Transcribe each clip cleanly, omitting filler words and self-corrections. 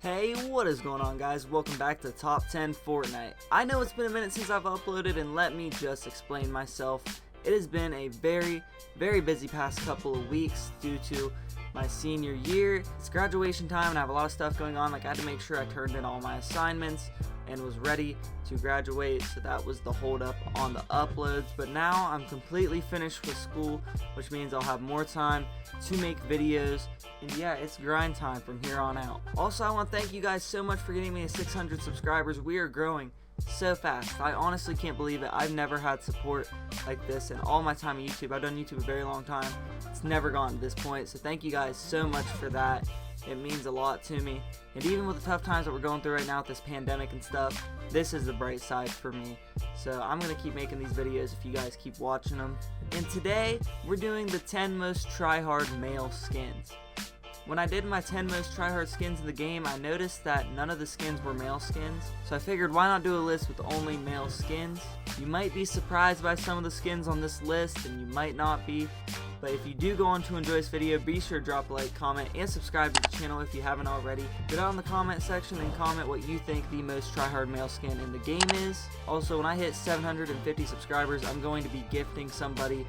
Hey, what is going on, guys? Welcome back to Top 10 Fortnite. I know it's been a minute since I've uploaded, and let me just explain myself. It has been a very busy past couple of weeks due to my senior year. It's graduation time and I have a lot of stuff going on. Like, I had to make sure I turned in all my assignments and was ready to graduate, so that was the hold up on the uploads. But now I'm completely finished with school, which means I'll have more time to make videos, and yeah, it's grind time from here on out. Also, I want to thank you guys so much for getting me to 600 subscribers. We are growing so fast. I honestly can't believe it. I've never had support like this in all my time on YouTube. I've done YouTube a very long time. It's never gotten to this point, so thank you guys so much for that. It means a lot to me, and even with the tough times that we're going through right now with this pandemic and stuff, this is the bright side for me. So I'm gonna keep making these videos if you guys keep watching them. And today we're doing the 10 most tryhard male skins. When I did my 10 most tryhard skins in the game, I noticed that none of the skins were male skins, so I figured why not do a list with only male skins. You might be surprised by some of the skins on this list, and you might not be. But if you do go on to enjoy this video, be sure to drop a like, comment, and subscribe to the channel if you haven't already. Get down in the comment section and comment what you think the most tryhard male skin in the game is. Also, when I hit 750 subscribers, I'm going to be gifting somebody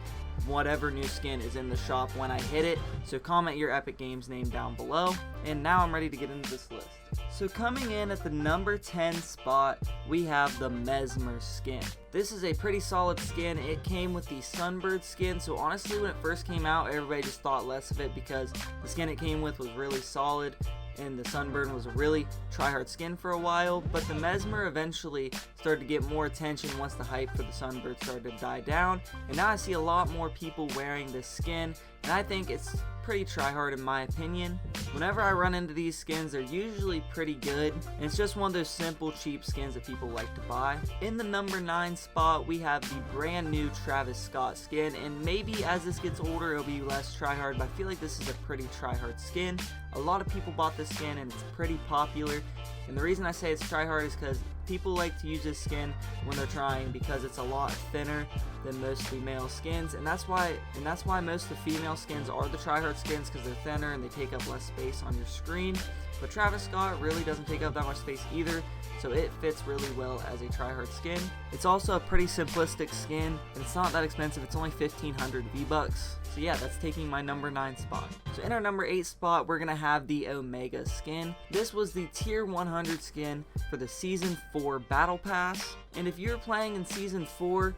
whatever new skin is in the shop when I hit it. So comment your Epic Games name down below. And now I'm ready to get into this list. So coming in at the number 10 spot, we have the Mesmer skin. This is a pretty solid skin. It came with the Sunbird skin, so honestly when it first came out, everybody just thought less of it because the skin it came with was really solid, and the Sunburn was a really tryhard skin for a while. But the Mesmer eventually started to get more attention once the hype for the Sunbird started to die down, and now I see a lot more people wearing this skin, and I think it's pretty tryhard in my opinion. Whenever I run into these skins, they're usually pretty good, and it's just one of those simple cheap skins that people like to buy. In the number 9 spot, we have the brand new Travis Scott skin, and maybe as this gets older it'll be less tryhard, but I feel like this is a pretty tryhard skin. A lot of people bought this skin and it's pretty popular, and the reason I say it's tryhard is because people like to use this skin when they're trying because it's a lot thinner than most female skins, and that's why most of the female skins are the tryhard skins, because they're thinner and they take up less space on your screen. But Travis Scott really doesn't take up that much space either, so it fits really well as a tryhard skin. It's also a pretty simplistic skin, and it's not that expensive. It's only 1,500 V-Bucks. So yeah, that's taking my number 9 spot. So in our number 8 spot, we're gonna have the Omega skin. This was the tier 100 skin for the season 4 battle pass, and if you're playing in season 4,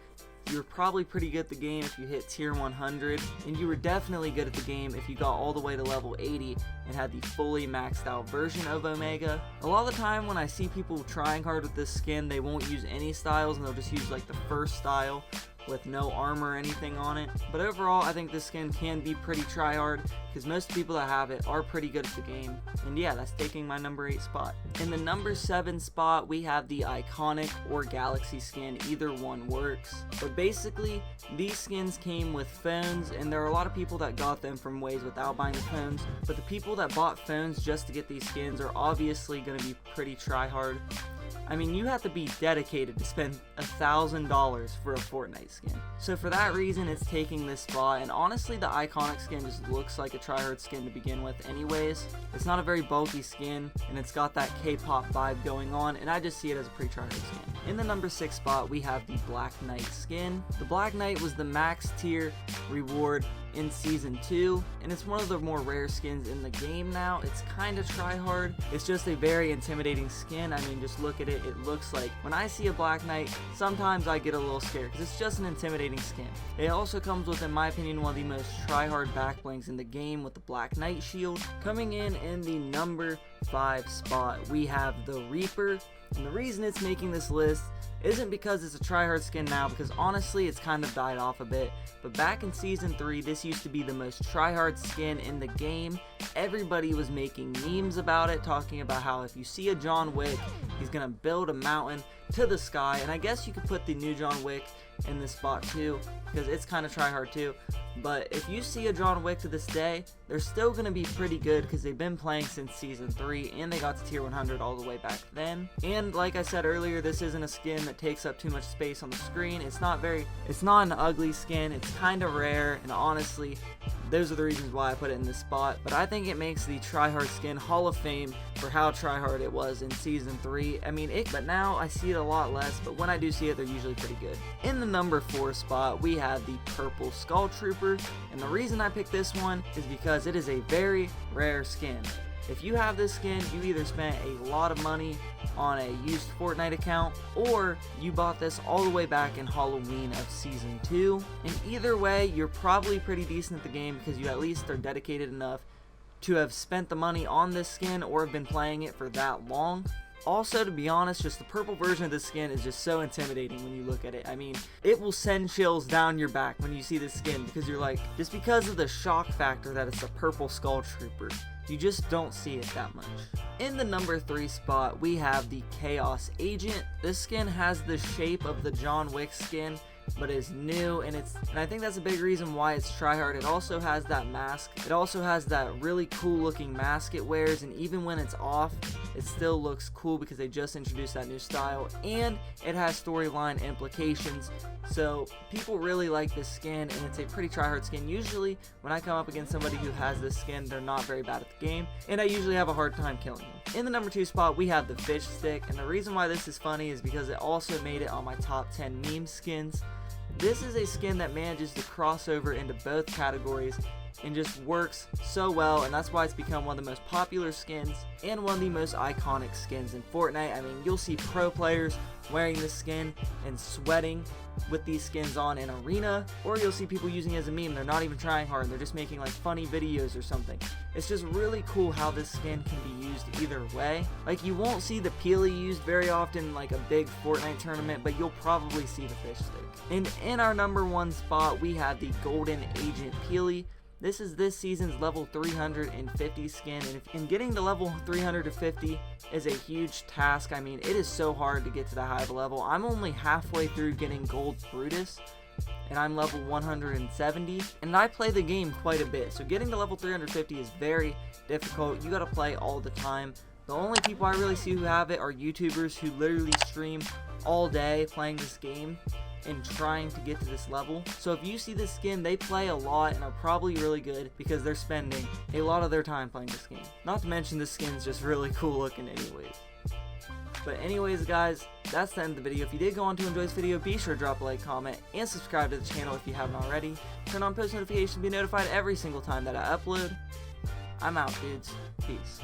you're probably pretty good at the game if you hit tier 100, and you were definitely good at the game if you got all the way to level 80 and had the fully maxed out version of Omega. A lot of the time when I see people trying hard with this skin, they won't use any styles and they'll just use like the first style with no armor or anything on it. But overall, I think this skin can be pretty tryhard because most people that have it are pretty good at the game. And yeah, that's taking my number 8 spot. In the number 7 spot, we have the Iconic or Galaxy skin. Either one works. But basically, these skins came with phones, and there are a lot of people that got them from ways without buying the phones. But the people that bought phones just to get these skins are obviously going to be pretty tryhard. I mean, you have to be dedicated to spend $1,000 for a Fortnite skin. So for that reason, it's taking this spot, and honestly, the Iconic skin just looks like a tryhard skin to begin with anyways. It's not a very bulky skin, and it's got that K-pop vibe going on, and I just see it as a pretty tryhard skin. In the number 6 spot, we have the Black Knight skin. The Black Knight was the max tier reward in season 2, and it's one of the more rare skins in the game now. It's kind of tryhard. It's just a very intimidating skin. I mean, just look at it. It looks like, when I see a Black Knight, sometimes I get a little scared because it's just an intimidating skin. It also comes with, in my opinion, one of the most tryhard back blings in the game with the Black Knight shield. Coming in the number 5 spot, we have the Reaper, and the reason it's making this list isn't because it's a tryhard skin now, because honestly it's kind of died off a bit, but back in season 3 this used to be the most tryhard skin in the game. Everybody was making memes about it, talking about how if you see a John Wick, he's gonna build a mountain to the sky, and I guess you could put the new John Wick in this spot too, because it's kind of try hard too. But if you see a John Wick to this day, they're still going to be pretty good because they've been playing since Season 3 and they got to Tier 100 all the way back then. And like I said earlier, this isn't a skin that takes up too much space on the screen. It's not an ugly skin. It's kind of rare, and honestly, those are the reasons why I put it in this spot. But I think it makes the tryhard skin Hall of Fame for how tryhard it was in Season 3. I mean, but now I see it a lot less, but when I do see it, they're usually pretty good. In the number 4 spot, we have the Purple Skull Trooper, and the reason I picked this one is because it is a very rare skin. If you have this skin, you either spent a lot of money on a used Fortnite account, or you bought this all the way back in Halloween of Season 2. And either way, you're probably pretty decent at the game because you at least are dedicated enough to have spent the money on this skin or have been playing it for that long. Also, to be honest, just the purple version of this skin is just so intimidating when you look at it. I mean, it will send chills down your back when you see this skin because you're like, just because of the shock factor that it's a purple skull trooper, you just don't see it that much. In the number 3 spot, we have the Chaos Agent. This skin has the shape of the John Wick skin, but is new, and I think that's a big reason why it's tryhard. It also has that mask. It also has that really cool looking mask it wears, and even when it's off, it still looks cool because they just introduced that new style, and it has storyline implications. So people really like this skin, and it's a pretty tryhard skin. Usually when I come up against somebody who has this skin, they're not very bad at the game, and I usually have a hard time killing them. In the number 2 spot, we have the Fish Stick, and the reason why this is funny is because it also made it on my top 10 meme skins. This is a skin that manages to cross over into both categories and just works so well, and that's why it's become one of the most popular skins and one of the most iconic skins in Fortnite. I mean, you'll see pro players wearing this skin and sweating with these skins on in arena, or you'll see people using it as a meme. They're not even trying hard, they're just making like funny videos or something. It's just really cool how this skin can be used either way. Like, you won't see the Peely used very often in like a big Fortnite tournament, but you'll probably see the Fish Stick. And in our number 1 spot, we have the Golden Agent Peely. This is this season's level 350 skin, and getting to level 350 is a huge task. I mean, it is so hard to get to that high of a level. I'm only halfway through getting Gold Brutus, and I'm level 170, and I play the game quite a bit, so getting to level 350 is very difficult. You gotta play all the time. The only people I really see who have it are YouTubers who literally stream all day playing this game and trying to get to this level. So if you see this skin, they play a lot and are probably really good because they're spending a lot of their time playing this game. Not to mention this skin's just really cool looking anyways. But anyways guys, that's the end of the video. If you did go on to enjoy this video, be sure to drop a like, comment, and subscribe to the channel if you haven't already. Turn on post notifications to be notified every single time that I upload. I'm out, dudes. Peace.